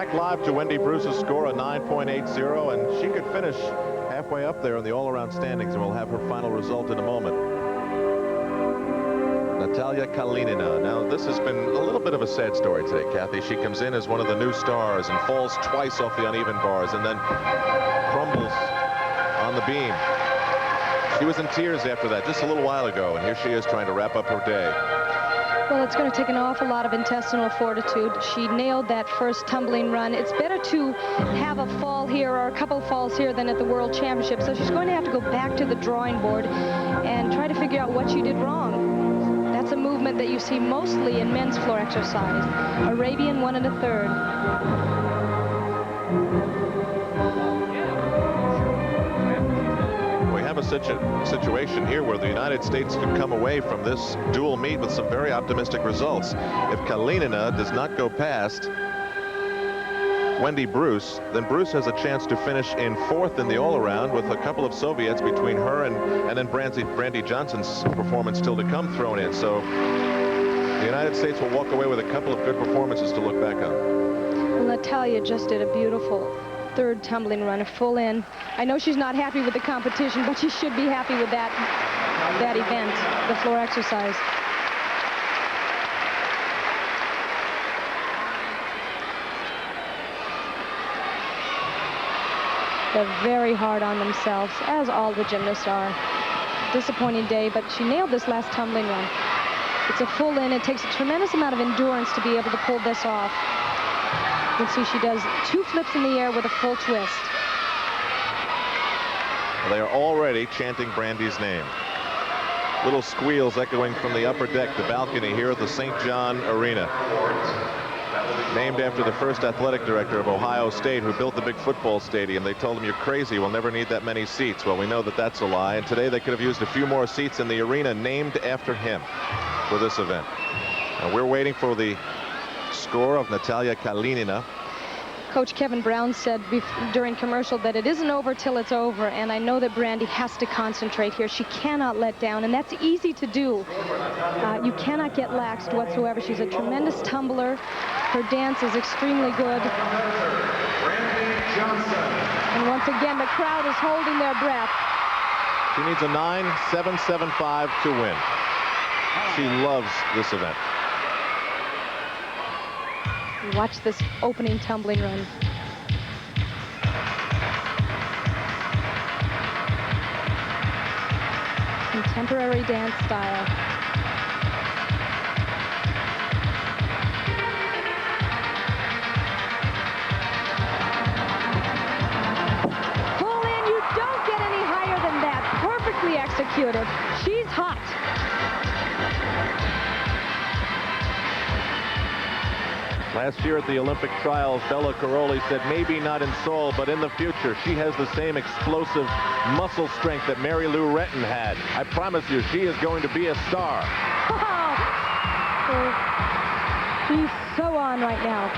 back live to Wendy Bruce's score, a 9.80, and she could finish halfway up there in the all-around standings, and we'll have her final result in a moment. Natalia Kalinina. Now, this has been a little bit of a sad story today, Kathy. She comes in as one of the new stars and falls twice off the uneven bars and then crumbles on the beam. She was in tears after that just a little while ago, and here she is trying to wrap up her day. Well, it's going to take an awful lot of intestinal fortitude. She nailed that first tumbling run. It's better to have a fall here or a couple falls here than at the World Championship. So she's going to have to go back to the drawing board and try to figure out what she did wrong. That's a movement that you see mostly in men's floor exercise. Arabian 1 1/3. Such a situation here where the United States could come away from this dual meet with some very optimistic results. If Kalinina does not go past Wendy Bruce, then Bruce has a chance to finish in 4th in the all-around with a couple of Soviets between her and then Brandy Johnson's performance still to come thrown in. So the United States will walk away with a couple of good performances to look back on. Well, Natalia just did a beautiful third tumbling run, a full in. I know she's not happy with the competition, but she should be happy with that event, the floor exercise. They're very hard on themselves, as all the gymnasts are. Disappointing day, but she nailed this last tumbling run. It's a full in. It takes a tremendous amount of endurance to be able to pull this off. You can see she does 2 flips in the air with a full twist. They are already chanting Brandy's name. Little squeals echoing from the upper deck, the balcony here at the St. John Arena. Named after the first athletic director of Ohio State who built the big football stadium. They told him, "You're crazy, we'll never need that many seats." Well, we know that that's a lie, and today they could have used a few more seats in the arena named after him for this event. And we're waiting for the score of Natalia Kalinina. Coach Kevin Brown said during commercial that it isn't over till it's over, and I know that Brandy has to concentrate here. She cannot let down, and that's easy to do. You cannot get laxed whatsoever. She's a tremendous tumbler. Her dance is extremely good. And once again, the crowd is holding their breath. She needs a 9.775 to win. She loves this event. Watch this opening tumbling run. Contemporary dance style. Pull in, you don't get any higher than that. Perfectly executed. She's hot. Last year at the Olympic trials, Bella Caroli said maybe not in Seoul, but in the future, she has the same explosive muscle strength that Mary Lou Retton had. I promise you, she is going to be a star. She's so on right now.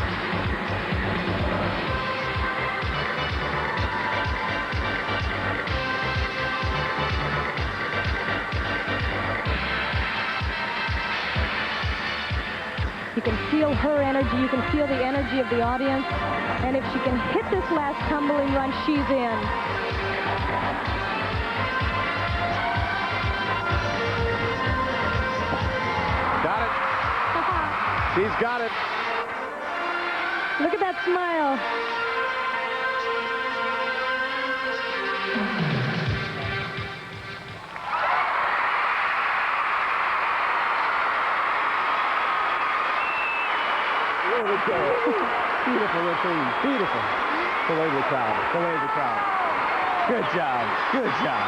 You can feel her energy. You can feel the energy of the audience. And if she can hit this last tumbling run, she's in. Got it. She's got it. Look at that smile. Beautiful routine, beautiful. Belay the crowd, belay the crowd. Good job, good job.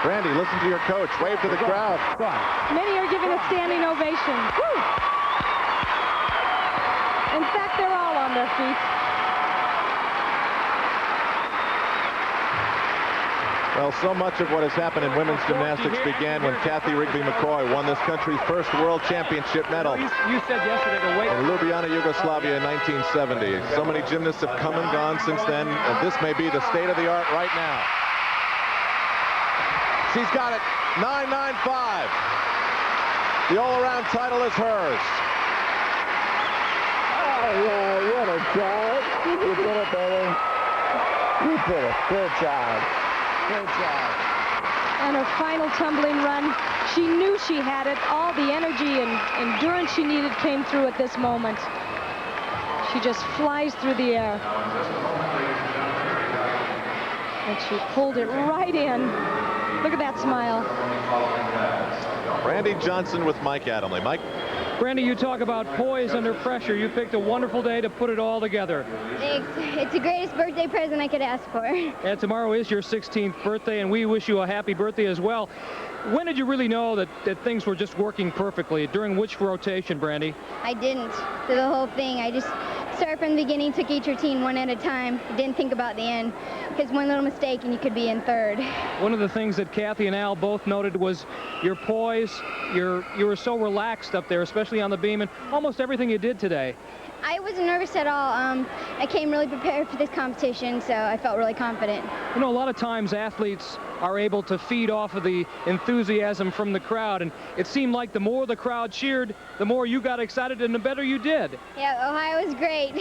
Brandy, listen to your coach. Wave to the crowd. Go on. Many are giving a standing ovation. Woo! In fact, they're all on their feet. Well, so much of what has happened in women's gymnastics began when Kathy Rigby McCoy won this country's first world championship medal You said yesterday to wait. in Ljubljana, Yugoslavia in 1970. So many gymnasts have come and gone since then, and this may be the state of the art right now. She's got it, 9.95. The all-around title is hers. Oh, job. You did it, baby. You did it. Good job. Good job. And her final tumbling run, she knew she had it. All the energy and endurance she needed came through at this moment. She just flies through the air. And she pulled it right in. Look at that smile. Brandy Johnson with Mike Adamle. Mike? Brandy, you talk about poise under pressure. You picked a wonderful day to put it all together. Thanks. It's the greatest birthday present I could ask for. And tomorrow is your 16th birthday, and we wish you a happy birthday as well. When did you really know that things were just working perfectly? During which rotation, Brandy? I didn't. Through the whole thing, I just started from the beginning, took each routine one at a time. Didn't think about the end, because one little mistake and you could be in third. One of the things that Kathy and Al both noted was your poise. You were so relaxed up there, especially on the beam, and almost everything you did today. I wasn't nervous at all. I came really prepared for this competition, so I felt really confident. You know, a lot of times athletes are able to feed off of the enthusiasm from the crowd, and it seemed like the more the crowd cheered, the more you got excited and the better you did. Yeah, Ohio was great.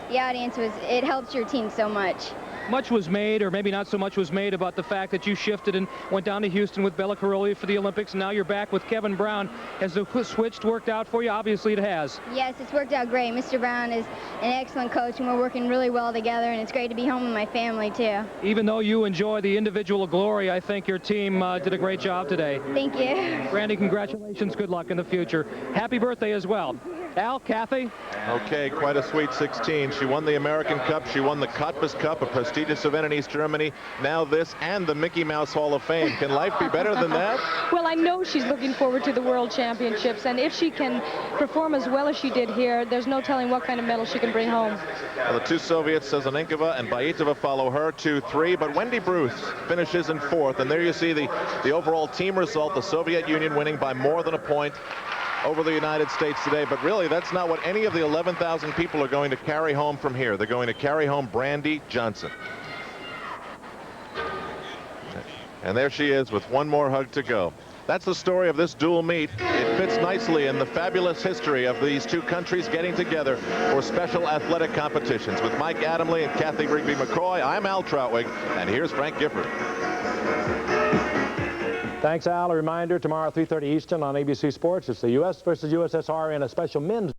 The audience it helps your team so much. Much was made, or maybe not so much was made, about the fact that you shifted and went down to Houston with Bella Caroli for the Olympics, and now you're back with Kevin Brown. Has the switch worked out for you? Obviously it has. Yes, it's worked out great. Mr. Brown is an excellent coach, and we're working really well together, and it's great to be home with my family, too. Even though you enjoy the individual glory, I think your team did a great job today. Thank you. Brandy, congratulations. Good luck in the future. Happy birthday as well. Al, Kathy? Okay, quite a sweet 16. She won the American Cup. She won the Cottbus Cup, a prestigious event in East Germany. Now this and the Mickey Mouse Hall of Fame. Can life be better than that? Well, I know she's looking forward to the World Championships, and if she can perform as well as she did here, there's no telling what kind of medal she can bring home. Well, the two Soviets, Sezenenkova and Baitova, follow her 2-3, but Wendy Bruce finishes in 4th, and there you see the overall team result, the Soviet Union winning by more than a point over the United States today. But really, that's not what any of the 11,000 people are going to carry home from here. They're going to carry home Brandy Johnson. And there she is with one more hug to go. That's the story of this dual meet. It fits nicely in the fabulous history of these two countries getting together for special athletic competitions. With Mike Adamle and Kathy Rigby McCoy, I'm Al Troutwig, and here's Frank Gifford. Thanks, Al. A reminder, tomorrow 3:30 Eastern on ABC Sports. It's the U.S. versus USSR in a special men's